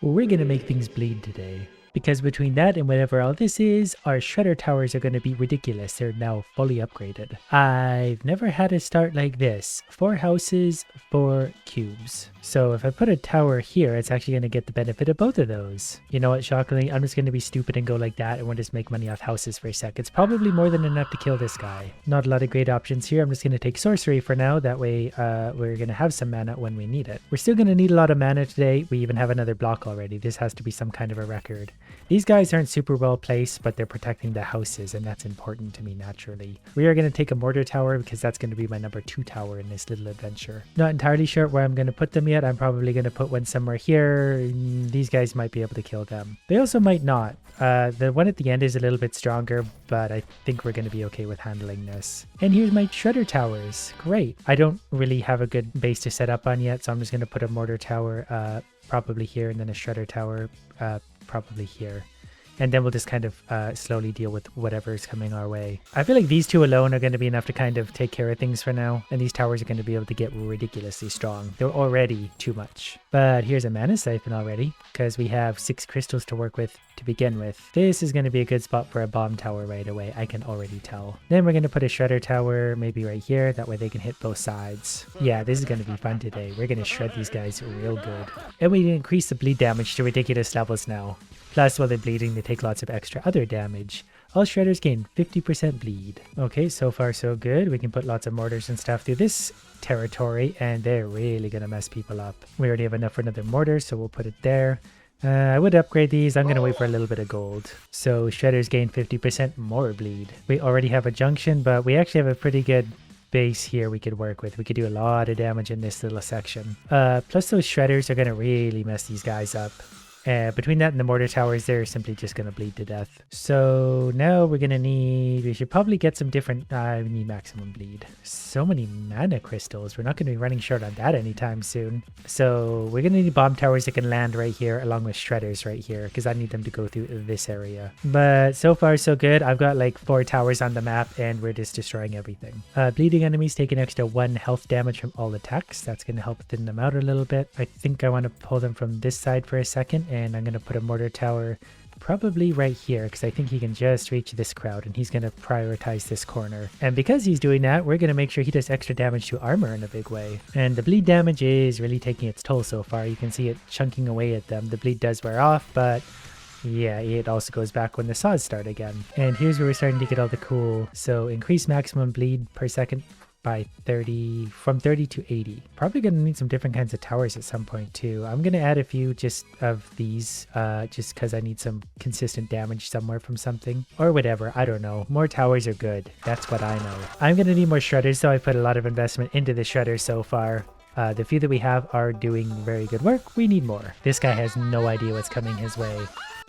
We're gonna make things bleed today. Because between that and whatever all this is, our shredder towers are going to be ridiculous. They're now fully upgraded. I've never had a start like this. 4 houses, 4 cubes. So if I put a tower here, it's actually going to get the benefit of both of those. You know what, shockingly, I'm just going to be stupid and go like that and we'll just make money off houses for a sec. It's probably more than enough to kill this guy. Not a lot of great options here. I'm just going to take sorcery for now. That way we're going to have some mana when we need it. We're still going to need a lot of mana today. We even have another block already. This has to be some kind of a record. These guys aren't super well placed, but they're protecting the houses, and that's important to me naturally. We are going to take a mortar tower because that's going to be my number 2 tower in this little adventure. Not entirely sure where I'm going to put them yet. I'm probably going to put one somewhere here. These guys might be able to kill them. They also might not. The one at the end is a little bit stronger, but I think we're going to be okay with handling this. And here's my shredder towers. Great. I don't really have a good base to set up on yet, so I'm just going to put a mortar tower probably here, and then a shredder tower probably here. And then we'll just kind of slowly deal with whatever is coming our way. I feel like these two alone are going to be enough to kind of take care of things for now. And these towers are going to be able to get ridiculously strong. They're already too much. But here's a mana siphon already, because we have 6 crystals to work with to begin with. This is going to be a good spot for a bomb tower right away. I can already tell. Then we're going to put a shredder tower maybe right here. That way they can hit both sides. Yeah, this is going to be fun today. We're going to shred these guys real good. And we increase the bleed damage to ridiculous levels now. Plus, while they're bleeding, they take lots of extra other damage. All shredders gain 50% bleed. Okay, so far so good. We can put lots of mortars and stuff through this territory, and they're really going to mess people up. We already have enough for another mortar, so we'll put it there. I would upgrade these. I'm going to wait for a little bit of gold. So shredders gain 50% more bleed. We already have a junction, but we actually have a pretty good base here we could work with. We could do a lot of damage in this little section. Plus those shredders are going to really mess these guys up. Between that and the mortar towers, they're simply just going to bleed to death. So now we're going to we should probably get some different, we need maximum bleed. So many mana crystals. We're not going to be running short on that anytime soon. So we're going to need bomb towers that can land right here along with shredders right here, because I need them to go through this area. But so far so good. I've got like 4 towers on the map and we're just destroying everything. Bleeding enemies take an extra 1 health damage from all attacks. That's going to help thin them out a little bit. I think I want to pull them from this side for a second, and I'm going to put a mortar tower probably right here because I think he can just reach this crowd and he's going to prioritize this corner. And because he's doing that, we're going to make sure he does extra damage to armor in a big way. And the bleed damage is really taking its toll so far. You can see it chunking away at them. The bleed does wear off, but yeah, it also goes back when the saws start again. And here's where we're starting to get all the cool. So increase maximum bleed per second by 30, from 30 to 80. Probably gonna need some different kinds of towers at some point too. I'm gonna add a few just of these, just because I need some consistent damage somewhere from something. Or whatever, I don't know. More towers are good. That's what I know. I'm gonna need more shredders, so I put a lot of investment into the shredders so far. The few that we have are doing very good work. We need more. This guy has no idea what's coming his way.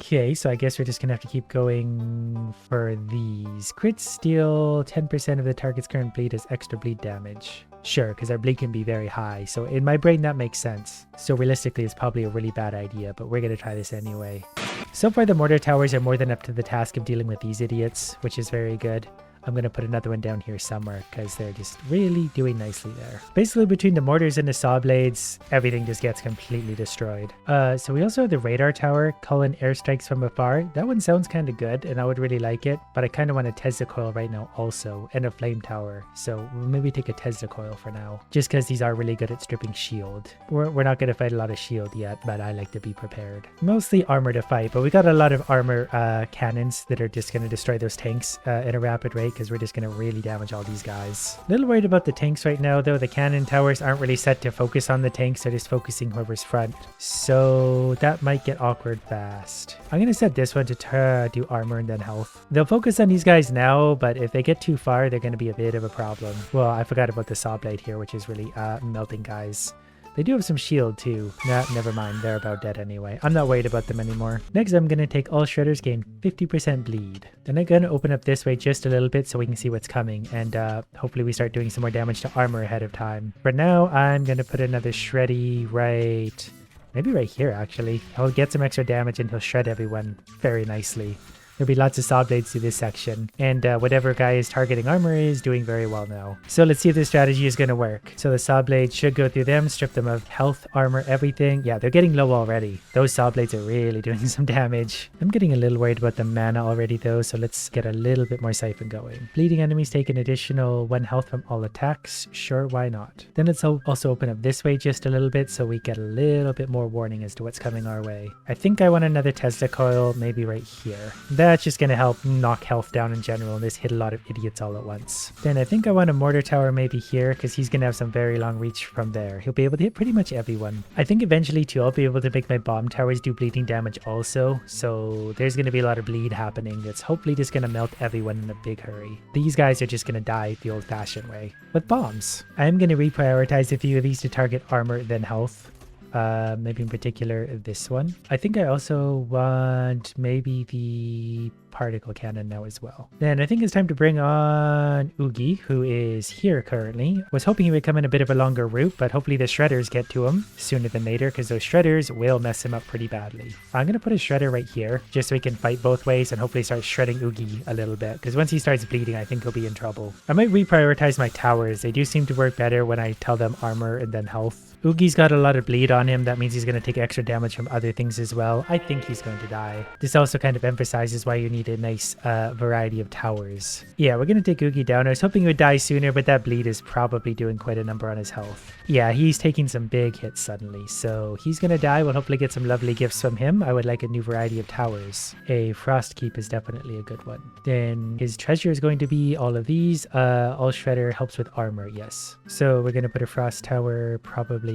Okay, so I guess we're just gonna have to keep going for these. Crits steal 10% of the target's current bleed as extra bleed damage. Sure, because our bleed can be very high, so in my brain that makes sense. So realistically, it's probably a really bad idea, but we're gonna try this anyway. So far, the mortar towers are more than up to the task of dealing with these idiots, which is very good. I'm going to put another one down here somewhere because they're just really doing nicely there. Basically, between the mortars and the saw blades, everything just gets completely destroyed. So we also have the radar tower, call in airstrikes from afar. That one sounds kind of good and I would really like it, but I kind of want a Tesla coil right now also, and a flame tower. So we'll maybe take a Tesla coil for now, just because these are really good at stripping shield. We're not going to fight a lot of shield yet, but I like to be prepared. Mostly armor to fight, but we got a lot of armor cannons that are just going to destroy those tanks at a rapid rate, because we're just going to really damage all these guys. A little worried about the tanks right now though. The cannon towers aren't really set to focus on the tanks, they're just focusing whoever's front. So that might get awkward fast. I'm going to set this one to do armor and then health. They'll focus on these guys now, but if they get too far, they're going to be a bit of a problem. Well, I forgot about the saw blade here, which is really melting guys. They do have some shield too. Nah, never mind. They're about dead anyway. I'm not worried about them anymore. Next, I'm going to take all shredders gain 50% bleed. Then I'm going to open up this way just a little bit so we can see what's coming. And hopefully we start doing some more damage to armor ahead of time. For now, I'm going to put another shreddy maybe right here actually. He'll get some extra damage and he'll shred everyone very nicely. There'll be lots of saw blades through this section. And whatever guy is targeting armor is doing very well now. So let's see if this strategy is going to work. So the saw blades should go through them, strip them of health, armor, everything. Yeah, they're getting low already. Those saw blades are really doing some damage. I'm getting a little worried about the mana already though, so let's get a little bit more siphon going. Bleeding enemies take an additional 1 health from all attacks. Sure, why not? Then let's also open up this way just a little bit so we get a little bit more warning as to what's coming our way. I think I want another Tesla coil, maybe right here. That's just going to help knock health down in general and just hit a lot of idiots all at once. Then I think I want a mortar tower maybe here because he's going to have some very long reach from there. He'll be able to hit pretty much everyone. I think eventually too I'll be able to make my bomb towers do bleeding damage also, so there's going to be a lot of bleed happening that's hopefully just going to melt everyone in a big hurry. These guys are just going to die the old-fashioned way with bombs. I'm going to reprioritize a few of these to target armor then health. Maybe in particular this one. I think I also want maybe the particle cannon now as well. Then I think it's time to bring on Oogie, who is here currently. Was hoping he would come in a bit of a longer route, but hopefully the shredders get to him sooner than later because those shredders will mess him up pretty badly. I'm going to put a shredder right here just so he can fight both ways and hopefully start shredding Oogie a little bit because once he starts bleeding I think he'll be in trouble. I might reprioritize my towers. They do seem to work better when I tell them armor and then health. Oogie's got a lot of bleed on him. That means he's going to take extra damage from other things as well. I think he's going to die. This also kind of emphasizes why you need a nice variety of towers. Yeah, we're going to take Oogie down. I was hoping he would die sooner, but that bleed is probably doing quite a number on his health. Yeah, he's taking some big hits suddenly, so he's going to die. We'll hopefully get some lovely gifts from him. I would like a new variety of towers. A Frost Keep is definitely a good one. Then his treasure is going to be all of these. All Shredder helps with armor, yes. So we're going to put a Frost Tower probably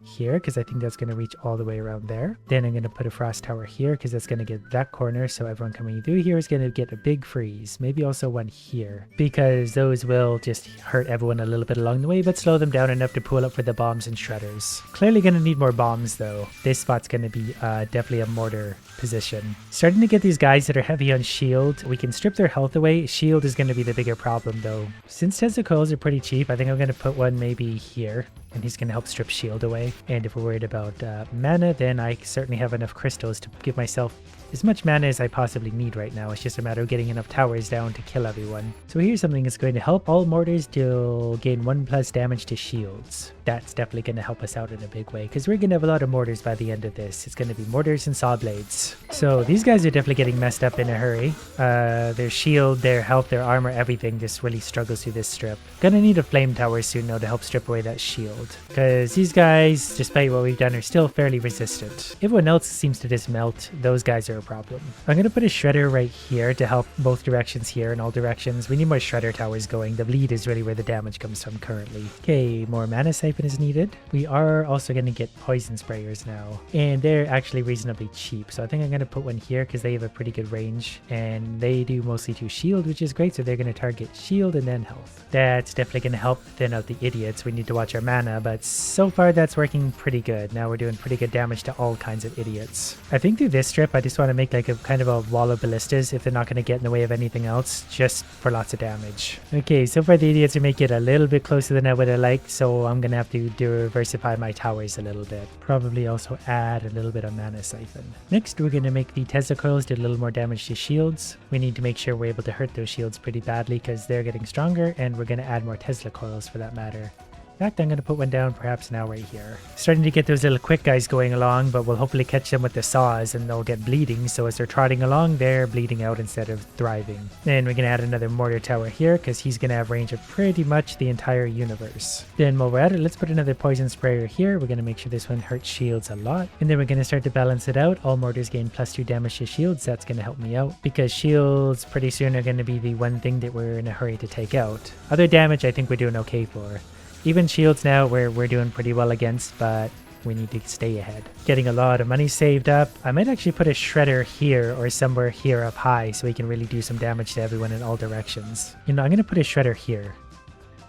here because I think that's going to reach all the way around there. Then I'm going to put a frost tower here because that's going to get that corner, so everyone coming through here is going to get a big freeze. Maybe also one here because those will just hurt everyone a little bit along the way but slow them down enough to pull up for the bombs and shredders. Clearly going to need more bombs though. This spot's going to be definitely a mortar position. Starting to get these guys that are heavy on shield. We can strip their health away. Shield is going to be the bigger problem though. Since Tesla coils are pretty cheap, I think I'm going to put one maybe here and he's going to help strip shield away. And if we're worried about mana, then I certainly have enough crystals to give myself as much mana as I possibly need right now. It's just a matter of getting enough towers down to kill everyone. So here's something that's going to help. All mortars will gain 1+ damage to shields. That's definitely going to help us out in a big way because we're going to have a lot of mortars by the end of this. It's going to be mortars and saw blades. So these guys are definitely getting messed up in a hurry. Their shield, their health, their armor, everything just really struggles through this strip. Gonna need a flame tower soon though to help strip away that shield because these guys, despite what we've done, are still fairly resistant. Everyone else seems to just melt. Those guys are a problem. I'm going to put a shredder right here to help both directions here in all directions. We need more shredder towers going. The bleed is really where the damage comes from currently. Okay, more mana siphon is needed. We are also going to get poison sprayers now, and they're actually reasonably cheap. So I think I'm going to put one here because they have a pretty good range and they do mostly to shield, which is great. So they're going to target shield and then health. That's definitely going to help thin out the idiots. We need to watch our mana, but so far that's working pretty good. Now we're doing pretty good damage to all kinds of idiots. I think through this strip I just want to make like a kind of a wall of ballistas if they're not going to get in the way of anything else, just for lots of damage. Okay, so far the idiots are making it a little bit closer than I would have liked, so I'm going to have to diversify my towers a little bit. Probably also add a little bit of mana siphon. Next we're going to make the Tesla coils do a little more damage to shields. We need to make sure we're able to hurt those shields pretty badly because they're getting stronger, and we're going to add more Tesla coils for that matter. In fact, I'm going to put one down perhaps now right here. Starting to get those little quick guys going along, but we'll hopefully catch them with the saws and they'll get bleeding, so as they're trotting along, they're bleeding out instead of thriving. Then we're going to add another mortar tower here because he's going to have range of pretty much the entire universe. Then while we're at it, let's put another poison sprayer here. We're going to make sure this one hurts shields a lot. And then we're going to start to balance it out. All mortars gain +2 damage to shields. That's going to help me out because shields pretty soon are going to be the one thing that we're in a hurry to take out. Other damage I think we're doing okay for. Even shields now we're doing pretty well against, but we need to stay ahead. Getting a lot of money saved up. I might actually put a shredder here or somewhere here up high so he can really do some damage to everyone in all directions. You know, I'm going to put a shredder here.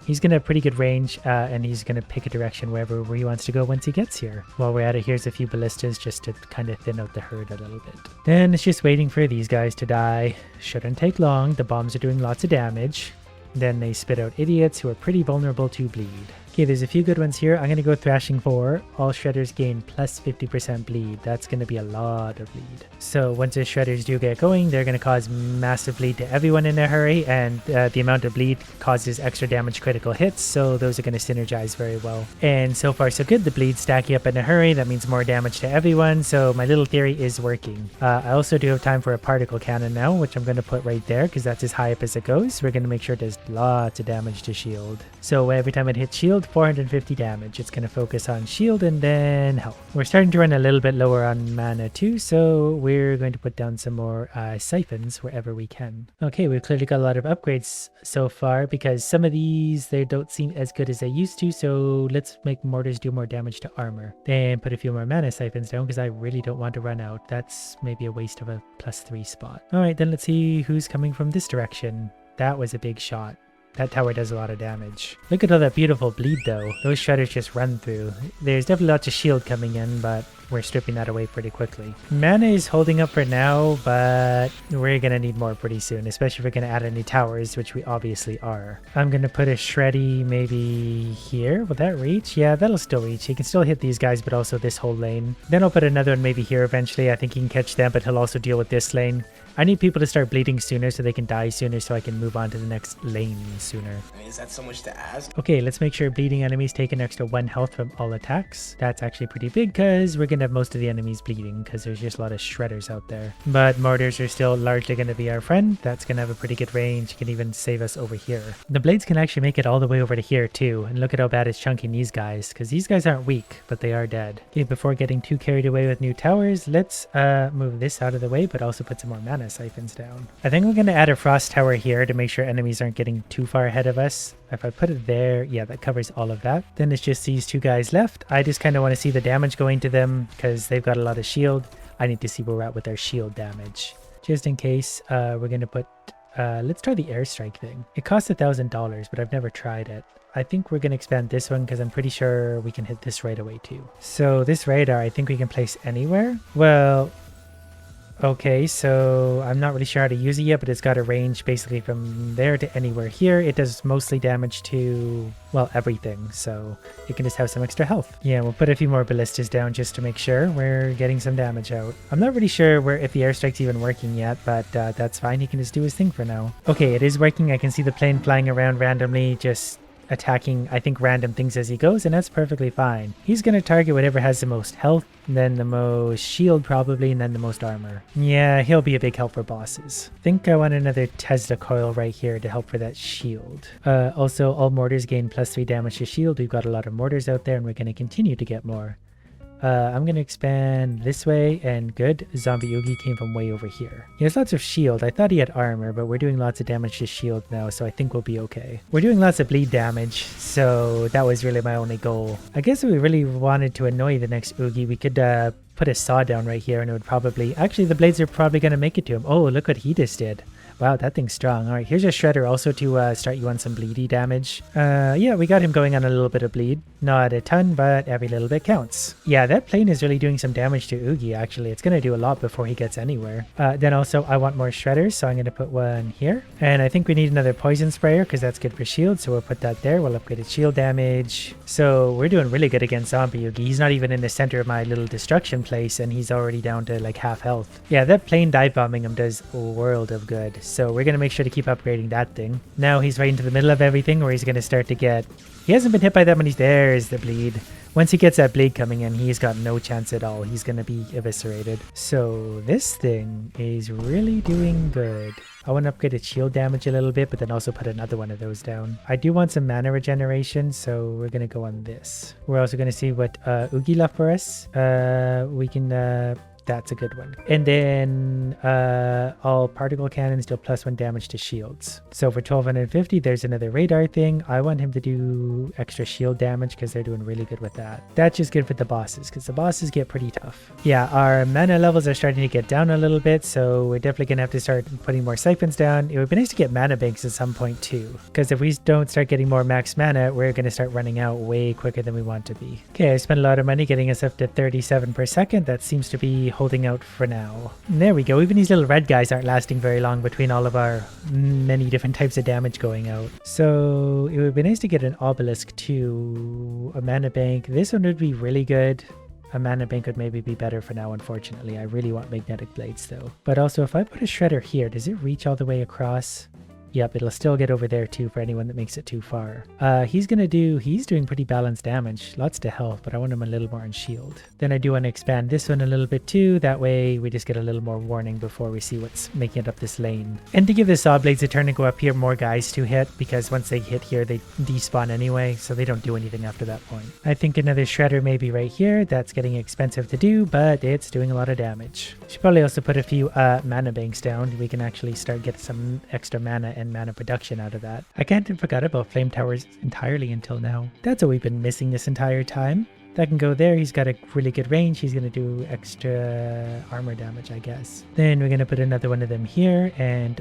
He's going to have pretty good range and he's going to pick a direction wherever he wants to go once he gets here. While we're at it, here's a few ballistas just to kind of thin out the herd a little bit. Then it's just waiting for these guys to die. Shouldn't take long. The bombs are doing lots of damage. Then they spit out idiots who are pretty vulnerable to bleed. Okay, there's a few good ones here. I'm going to go Thrashing 4. All shredders gain plus 50% bleed. That's going to be a lot of bleed. So once the shredders do get going, they're going to cause massive bleed to everyone in a hurry, and the amount of bleed causes extra damage critical hits, so those are going to synergize very well. And so far so good. The bleed stacking up in a hurry. That means more damage to everyone, so my little theory is working. I also do have time for a particle cannon now, which I'm going to put right there because that's as high up as it goes. We're going to make sure it does lots of damage to shield. So every time it hits shield, 450 damage. It's going to focus on shield and then health. We're starting to run a little bit lower on mana too, so we're going to put down some more siphons wherever we can. Okay, we've clearly got a lot of upgrades so far because some of these, they don't seem as good as they used to, so let's make mortars do more damage to armor. Then put a few more mana siphons down because I really don't want to run out. That's maybe a waste of a +3 spot. Alright, then let's see who's coming from this direction. That was a big shot. That tower does a lot of damage. Look at all that beautiful bleed though. Those shredders just run through. There's definitely lots of shield coming in, but we're stripping that away pretty quickly. Mana is holding up for now, but we're gonna need more pretty soon, especially if we're gonna add any towers, which we obviously are. I'm gonna put a shreddy maybe here. Will that reach? Yeah, that'll still reach. He can still hit these guys, but also this whole lane. Then I'll put another one maybe here eventually. I think he can catch them, but he'll also deal with this lane. I need people to start bleeding sooner so they can die sooner so I can move on to the next lane sooner. I mean, is that so much to ask? Okay, let's make sure bleeding enemies take an extra 1 health from all attacks. That's actually pretty big because we're going to have most of the enemies bleeding because there's just a lot of shredders out there. But mortars are still largely going to be our friend. That's going to have a pretty good range. It can even save us over here. The blades can actually make it all the way over to here too. And look at how bad it's chunking these guys because these guys aren't weak, but they are dead. Okay, before getting too carried away with new towers, let's move this out of the way, but also put some more mana siphons down. I think we're going to add a frost tower here to make sure enemies aren't getting too far ahead of us. If I put it there, yeah, that covers all of that. Then it's just these two guys left. I just kind of want to see the damage going to them because they've got a lot of shield. I need to see where we're at with our shield damage. Just in case, we're going to put, let's try the airstrike thing. It costs $1,000, but I've never tried it. I think we're going to expand this one because I'm pretty sure we can hit this right away too. So this radar, I think we can place anywhere. Well, okay, so I'm not really sure how to use it yet, but it's got a range basically from there to anywhere here. It does mostly damage to, well, everything, so it can just have some extra health. Yeah, we'll put a few more ballistas down just to make sure we're getting some damage out. I'm not really sure if the airstrike's even working yet, but that's fine. He can just do his thing for now. Okay, it is working. I can see the plane flying around randomly, just attacking, I think, random things as he goes, and that's perfectly fine. He's going to target whatever has the most health, then the most shield probably, and then the most armor. Yeah, he'll be a big help for bosses. I think I want another Tesla coil right here to help for that shield. Also, all mortars gain +3 damage to shield. We've got a lot of mortars out there, and we're going to continue to get more. I'm going to expand this way, and good. Zombie Oogie came from way over here. He has lots of shield. I thought he had armor, but we're doing lots of damage to shield now, so I think we'll be okay. We're doing lots of bleed damage, so that was really my only goal. I guess if we really wanted to annoy the next Oogie, we could put a saw down right here, and it would probably... Actually, the blades are probably going to make it to him. Oh, look what he just did. Wow, that thing's strong. All right, here's a shredder also to start you on some bleedy damage. Yeah, we got him going on a little bit of bleed. Not a ton, but every little bit counts. Yeah, that plane is really doing some damage to Oogie, actually. It's going to do a lot before he gets anywhere. Then also, I want more shredders, so I'm going to put one here. And I think we need another poison sprayer, because that's good for shield, so we'll put that there. We'll upgrade its shield damage. So we're doing really good against Zombie Oogie. He's not even in the center of my little destruction place, and he's already down to like half health. Yeah, that plane dive bombing him does a world of good. So we're going to make sure to keep upgrading that thing. Now he's right into the middle of everything where he's going to start to get... He hasn't been hit by that many. There's the bleed. Once he gets that bleed coming in, he's got no chance at all. He's going to be eviscerated. So this thing is really doing good. I want to upgrade its shield damage a little bit, but then also put another one of those down. I do want some mana regeneration, so we're going to go on this. We're also going to see what Oogie left for us. We can... That's a good one. And then all particle cannons deal +1 damage to shields. So for 1250, there's another radar thing. I want him to do extra shield damage because they're doing really good with that. That's just good for the bosses because the bosses get pretty tough. Yeah, our mana levels are starting to get down a little bit, so we're definitely going to have to start putting more siphons down. It would be nice to get mana banks at some point too, because if we don't start getting more max mana, we're going to start running out way quicker than we want to be. Okay, I spent a lot of money getting us up to 37 per second. That seems to be holding out for now. And there we go. Even these little red guys aren't lasting very long between all of our many different types of damage going out. So it would be nice to get an obelisk too. A mana bank. This one would be really good. A mana bank would maybe be better for now, unfortunately. I really want magnetic blades though. But also if I put a shredder here, does it reach all the way across? Yep, it'll still get over there too for anyone that makes it too far. He's doing pretty balanced damage. Lots to health, but I want him a little more on shield. Then I do want to expand this one a little bit too. That way we just get a little more warning before we see what's making it up this lane. And to give the saw blades a turn to go up here, more guys to hit, because once they hit here, they despawn anyway, so they don't do anything after that point. I think another shredder maybe right here. That's getting expensive to do, but it's doing a lot of damage. Should probably also put a few mana banks down. We can actually start getting some extra mana and mana production out of that. I kind of forgot about flame towers entirely until now. That's what we've been missing this entire time. That can go there. He's got a really good range. He's going to do extra armor damage, I guess. Then we're going to put another one of them here, and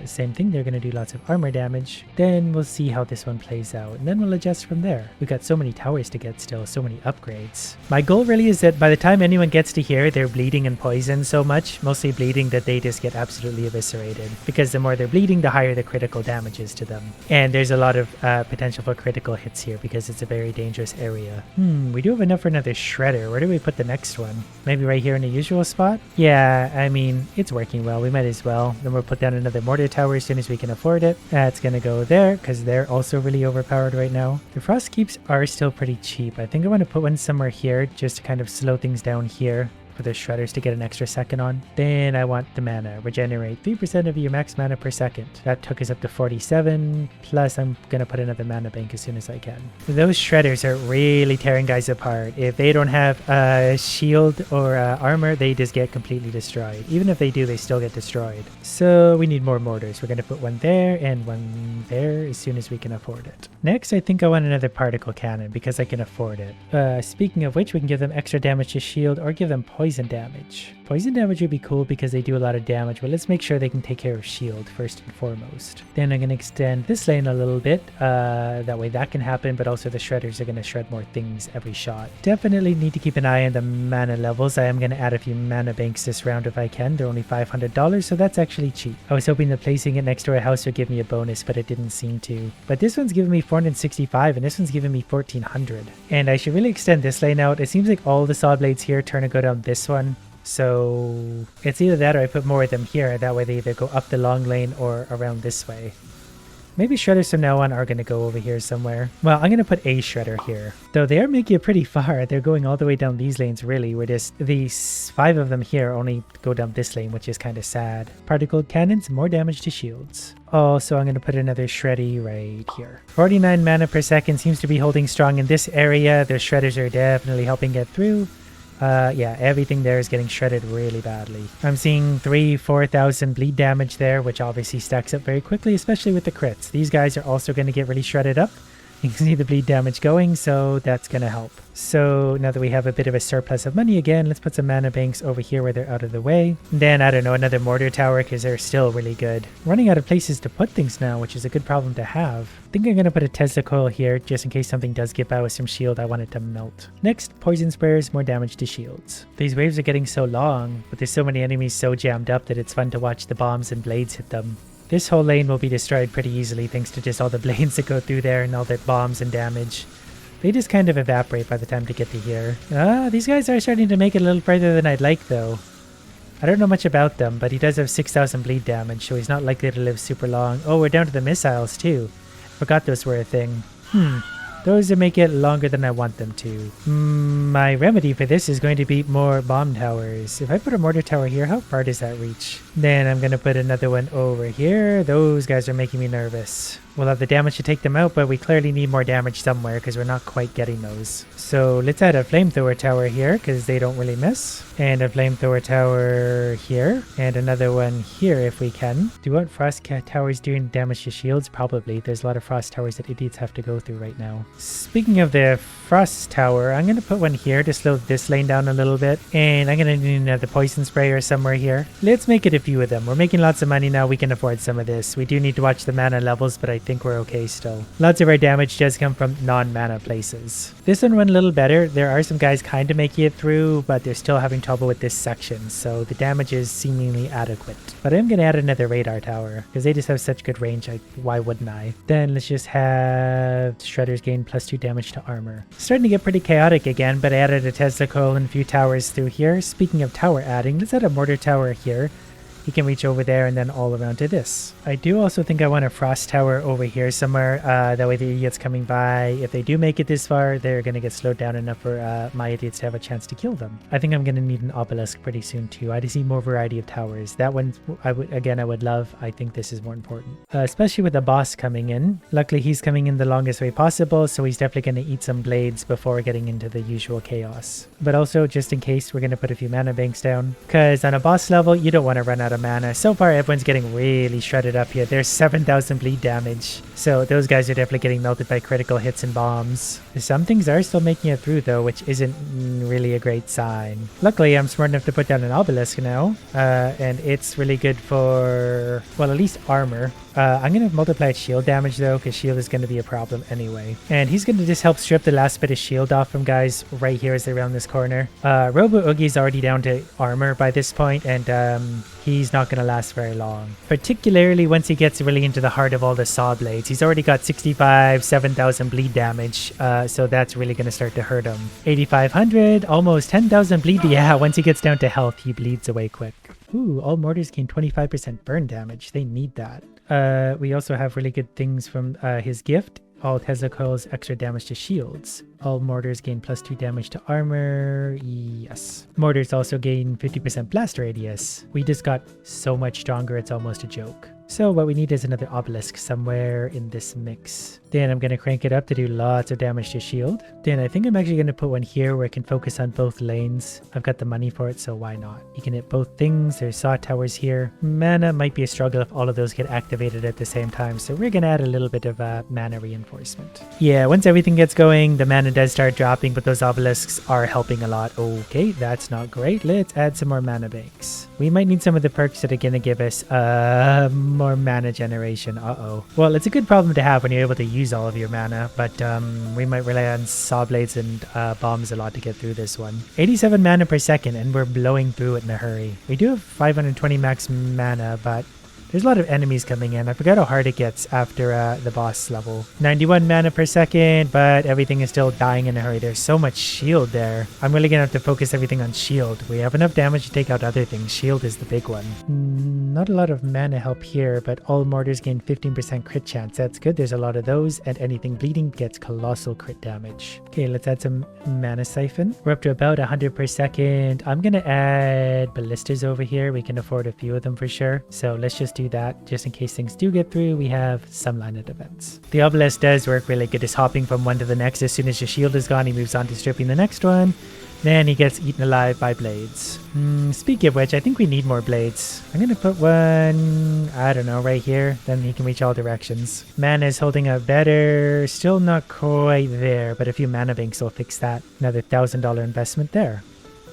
same thing. They're going to do lots of armor damage. Then we'll see how this one plays out, and then we'll adjust from there. We've got so many towers to get still, so many upgrades. My goal really is that by the time anyone gets to here, they're bleeding and poisoned so much, mostly bleeding, that they just get absolutely eviscerated. Because the more they're bleeding, the higher the critical damage is to them. And there's a lot of potential for critical hits here because it's a very dangerous area. We do have enough for another shredder. Where do we put the next one? Maybe right here in the usual spot? Yeah, I mean, it's working well. We might as well. Then we'll put down another mortar tower as soon as we can afford it. That's gonna go there because they're also really overpowered right now. The frost keeps are still pretty cheap. I think I want to put one somewhere here just to kind of slow things down here for the shredders to get an extra second on. Then I want the mana. Regenerate 3% of your max mana per second. That took us up to 47. Plus I'm gonna put another mana bank as soon as I can. Those shredders are really tearing guys apart. If they don't have a shield or armor, they just get completely destroyed. Even if they do, they still get destroyed. So we need more mortars. We're gonna put one there and one there as soon as we can afford it. Next, I think I want another particle cannon because I can afford it. Speaking of which, we can give them extra damage to shield or give them poison damage. Poison damage would be cool because they do a lot of damage, but let's make sure they can take care of shield first and foremost. Then I'm going to extend this lane a little bit. That way that can happen, but also the shredders are going to shred more things every shot. Definitely need to keep an eye on the mana levels. I am going to add a few mana banks this round if I can. They're only $500, so that's actually cheap. I was hoping that placing it next to a house would give me a bonus, but it didn't seem to. But this one's giving me 465 and this one's giving me 1400. And I should really extend this lane out. It seems like all the saw blades here turn to go down this one. So it's either that or I put more of them here. That way they either go up the long lane or around this way. Maybe shredders from now on are going to go over here somewhere. Well, I'm going to put a shredder here. Though they are making it pretty far. They're going all the way down these lanes, really. Where just these 5 of them here only go down this lane, which is kind of sad. Particle cannons, more damage to shields. Also, I'm going to put another shreddy right here. 49 mana per second seems to be holding strong in this area. The shredders are definitely helping get through. Yeah, everything there is getting shredded really badly. I'm seeing 3,000-4,000 bleed damage there, which obviously stacks up very quickly, especially with the crits. These guys are also going to get really shredded up. You can see the bleed damage going, so that's going to help. So now that we have a bit of a surplus of money again, let's put some mana banks over here where they're out of the way. Then, I don't know, another mortar tower because they're still really good. Running out of places to put things now, which is a good problem to have. I think I'm going to put a Tesla coil here just in case something does get by with some shield I want it to melt. Next, poison sprayers, more damage to shields. These waves are getting so long, but there's so many enemies so jammed up that it's fun to watch the bombs and blades hit them. This whole lane will be destroyed pretty easily thanks to just all the blades that go through there and all the bombs and damage. They just kind of evaporate by the time to get to here. These guys are starting to make it a little further than I'd like though. I don't know much about them, but he does have 6,000 bleed damage, so he's not likely to live super long. Oh, we're down to the missiles too. Forgot those were a thing. Those that make it longer than I want them to. My remedy for this is going to be more bomb towers. If I put a mortar tower here, how far does that reach? Then I'm going to put another one over here. Those guys are making me nervous. We'll have the damage to take them out, but we clearly need more damage somewhere because we're not quite getting those. So let's add a flamethrower tower here because they don't really miss. And a flamethrower tower here. And another one here if we can. Do you want frost towers doing damage to shields? Probably. There's a lot of frost towers that idiots have to go through right now. Speaking of the frost tower, I'm going to put one here to slow this lane down a little bit. And I'm going to need another poison sprayer somewhere here. Let's make it a few of them. We're making lots of money now. We can afford some of this. We do need to watch the mana levels, but I think we're okay still. Lots of our damage does come from non-mana places. This one went a little better. There are some guys kind of making it through, but they're still having trouble with this section, so the damage is seemingly adequate. But I'm going to add another radar tower, because they just have such good range, why wouldn't I? Then let's just have Shredders gain +2 damage to armor. Starting to get pretty chaotic again, but I added a Tesla coil and a few towers through here. Speaking of tower adding, let's add a mortar tower here. He can reach over there and then all around to this. I do also think I want a frost tower over here somewhere. That way the idiots coming by, if they do make it this far, they're going to get slowed down enough for my idiots to have a chance to kill them. I think I'm going to need an obelisk pretty soon too. I just need more variety of towers. That one, I would love. I think this is more important. Especially with the boss coming in. Luckily, he's coming in the longest way possible, so he's definitely going to eat some blades before getting into the usual chaos. But also, just in case, we're going to put a few mana banks down. Because on a boss level, you don't want to run out of mana. So far, everyone's getting really shredded up here. There's 7,000 bleed damage. So those guys are definitely getting melted by critical hits and bombs. Some things are still making it through though, which isn't really a great sign. Luckily, I'm smart enough to put down an obelisk now. And it's really good for, well, at least armor. I'm going to multiply its shield damage though, because shield is going to be a problem anyway. And he's going to just help strip the last bit of shield off from guys right here as they're around this corner. Robo Oogie's already down to armor by this point, and he's not going to last very long. Particularly once he gets really into the heart of all the saw blades. He's already got 7,000 bleed damage, so that's really going to start to hurt him. 8,500, almost 10,000 bleed. Yeah, once he gets down to health, he bleeds away quick. Ooh, all mortars gain 25% burn damage. They need that. We also have really good things from his gift. All Tesla coils extra damage to shields. All mortars gain +2 damage to armor. Yes. Mortars also gain 50% blast radius. We just got so much stronger, it's almost a joke. So what we need is another obelisk somewhere in this mix. Then I'm going to crank it up to do lots of damage to shield. Then I think I'm actually going to put one here where I can focus on both lanes. I've got the money for it, so why not? You can hit both things. There's saw towers here. Mana might be a struggle if all of those get activated at the same time, so we're going to add a little bit of mana reinforcement. Yeah, once everything gets going, the mana does start dropping, but those obelisks are helping a lot. Okay, that's not great. Let's add some more mana banks. We might need some of the perks that are going to give us more mana generation. Uh-oh. Well, it's a good problem to have when you're able to use all of your mana, but we might rely on saw blades and bombs a lot to get through this one. 87 mana per second, and we're blowing through it in a hurry. We do have 520 max mana, but there's a lot of enemies coming in. I forgot how hard it gets after the boss level. 91 mana per second, but everything is still dying in a hurry. There's so much shield there. I'm really gonna have to focus everything on shield. We have enough damage to take out other things. Shield is the big one. Not a lot of mana help here, but all mortars gain 15% crit chance. That's good. There's a lot of those, and anything bleeding gets colossal crit damage. Okay, let's add some mana siphon. We're up to about 100 per second. I'm gonna add ballistas over here. We can afford a few of them for sure. So let's just do that just in case things do get through. We have some line of defense. The obelisk does work really good. It's hopping from one to the next. As soon as your shield is gone, he moves on to stripping the next one. Then he gets eaten alive by blades. Speaking of which, I think we need more blades. I'm gonna put one, I don't know, right here. Then he can reach all directions. Mana is holding up better. Still not quite there, but a few mana banks will fix that. Another $1,000 investment there.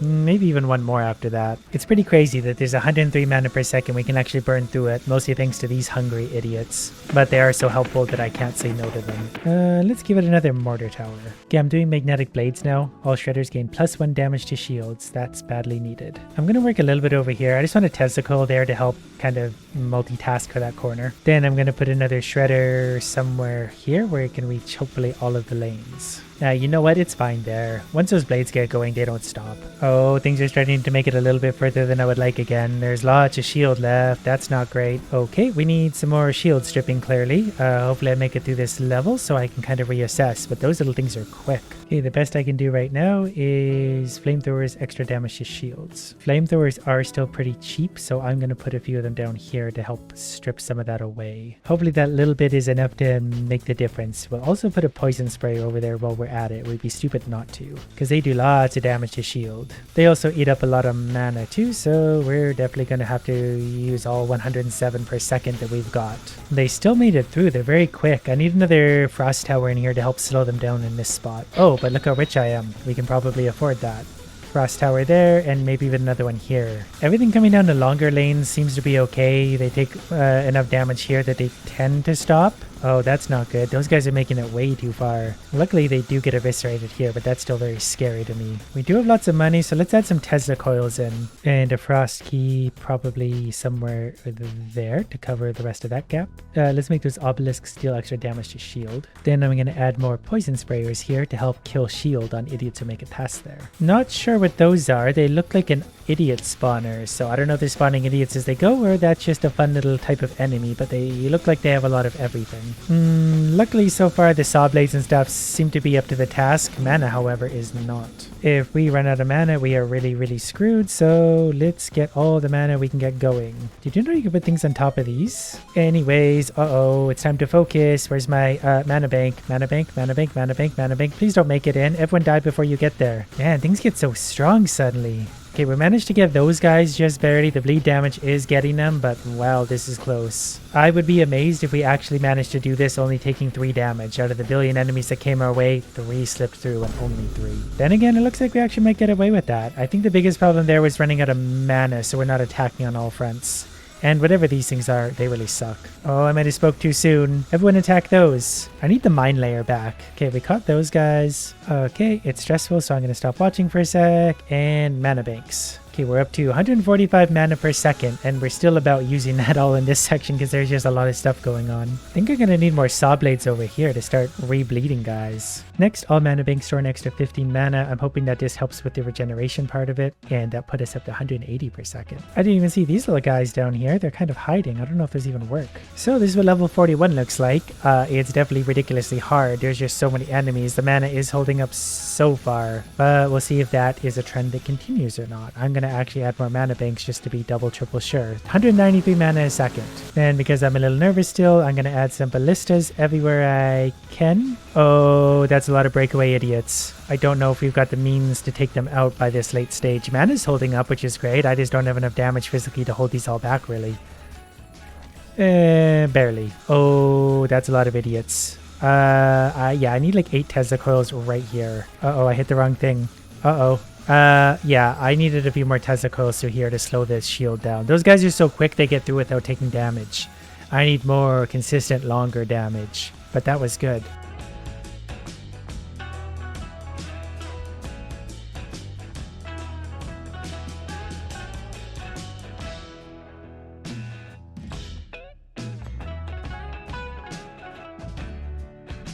Maybe even one more after that. It's pretty crazy that there's 103 mana per second. We can actually burn through it, mostly thanks to these hungry idiots. But they are so helpful that I can't say no to them. Let's give it another mortar tower. Okay, I'm doing magnetic blades now. All shredders gain +1 damage to shields. That's badly needed. I'm gonna work a little bit over here. I just want a testicle there to help kind of multitask for that corner. Then I'm gonna put another shredder somewhere here where it can reach hopefully all of the lanes. Now, you know what? It's fine there. Once those blades get going, they don't stop. Oh, things are starting to make it a little bit further than I would like again. There's lots of shield left. That's not great. Okay, we need some more shield stripping, clearly. Hopefully I make it through this level so I can kind of reassess. But those little things are quick. Okay, the best I can do right now is flamethrowers extra damage to shields. Flamethrowers are still pretty cheap, so I'm going to put a few of them down here to help strip some of that away. Hopefully that little bit is enough to make the difference. We'll also put a poison spray over there while we're at it. We'd be stupid not to, because they do lots of damage to shield. They also eat up a lot of mana too, so we're definitely going to have to use all 107 per second that we've got. They still made it through. They're very quick. I need another frost tower in here to help slow them down in this spot. Oh, but look how rich I am. We can probably afford that. Frost tower there, and maybe even another one here. Everything coming down the longer lanes seems to be okay. They take enough damage here that they tend to stop. Oh, that's not good. Those guys are making it way too far. Luckily, they do get eviscerated here, but that's still very scary to me. We do have lots of money, so let's add some Tesla coils in. And a frost key probably somewhere there to cover the rest of that gap. Let's make those obelisks deal extra damage to shield. Then I'm going to add more poison sprayers here to help kill shield on idiots who make it past there. Not sure what those are. They look like an idiot spawner, so I don't know if they're spawning idiots as they go or that's just a fun little type of enemy, but they look like they have a lot of everything. Luckily so far the saw blades and stuff seem to be up to the task. Mana, however, is not. If we run out of mana, we are really screwed, so let's get all the mana we can get going. Did you know you can put things on top of these? Anyways, it's time to focus. Where's my mana bank? Mana bank, mana bank, mana bank, mana bank. Please don't make it in. Everyone died before you get there. Man, things get so strong suddenly. Okay, we managed to get those guys just barely. The bleed damage is getting them, but wow, this is close. I would be amazed if we actually managed to do this only taking 3 damage. Out of the billion enemies that came our way, 3 slipped through and only 3. Then again, it looks like we actually might get away with that. I think the biggest problem there was running out of mana, so we're not attacking on all fronts. And whatever these things are, they really suck. Oh, I might have spoke too soon. Everyone attack those. I need the mine layer back. Okay, we caught those guys. Okay, it's stressful, so I'm going to stop watching for a sec. And mana banks. Okay, we're up to 145 mana per second, and we're still about using that all in this section because there's just a lot of stuff going on. I think I'm going to need more saw blades over here to start re-bleeding guys. Next, all mana banks store an extra 15 mana. I'm hoping that this helps with the regeneration part of it, and that put us up to 180 per second. I didn't even see these little guys down here. They're kind of hiding. I don't know if there's even work. So this is what level 41 looks like. It's definitely ridiculously hard. There's just so many enemies. The mana is holding up so far, but we'll see if that is a trend that continues or not. I'm going to actually add more mana banks just to be double triple sure. 193 mana a second. And because I'm a little nervous still, I'm going to add some ballistas everywhere I can. Oh, that's a lot of breakaway idiots. I don't know if we've got the means to take them out by this late stage. Mana's holding up, which is great. I just don't have enough damage physically to hold these all back, really. Barely. Oh, that's a lot of idiots. Yeah, I need like 8 Tesla coils right here. Uh-oh, I hit the wrong thing. Uh-oh. Yeah, I needed a few more Tesla coils through here to slow this shield down. Those guys are so quick they get through without taking damage. I need more consistent, longer damage. But that was good.